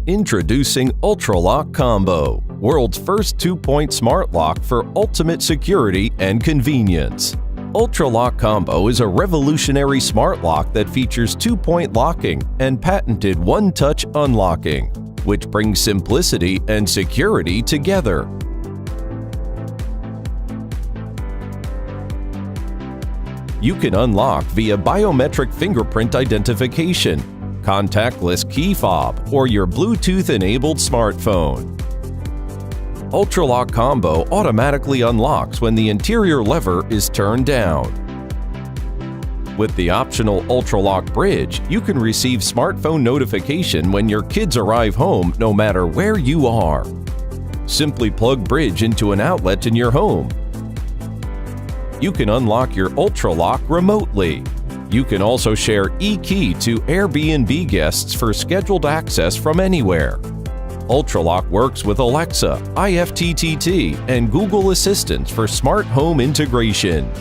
Introducing Ultraloq Combo, world's first 2-point smart lock for ultimate security and convenience. Ultraloq Combo is a revolutionary smart lock that features 2-point locking and patented one-touch unlocking, which brings simplicity and security together. You can unlock via biometric fingerprint identification, contactless key fob, or your Bluetooth-enabled smartphone. Ultraloq Combo automatically unlocks when the interior lever is turned down. With the optional Ultraloq Bridge, you can receive smartphone notification when your kids arrive home no matter where you are. Simply plug Bridge into an outlet in your home. You can unlock your Ultraloq remotely. You can also share eKey to Airbnb guests for scheduled access from anywhere. Ultraloq works with Alexa, IFTTT, and Google Assistant for smart home integration.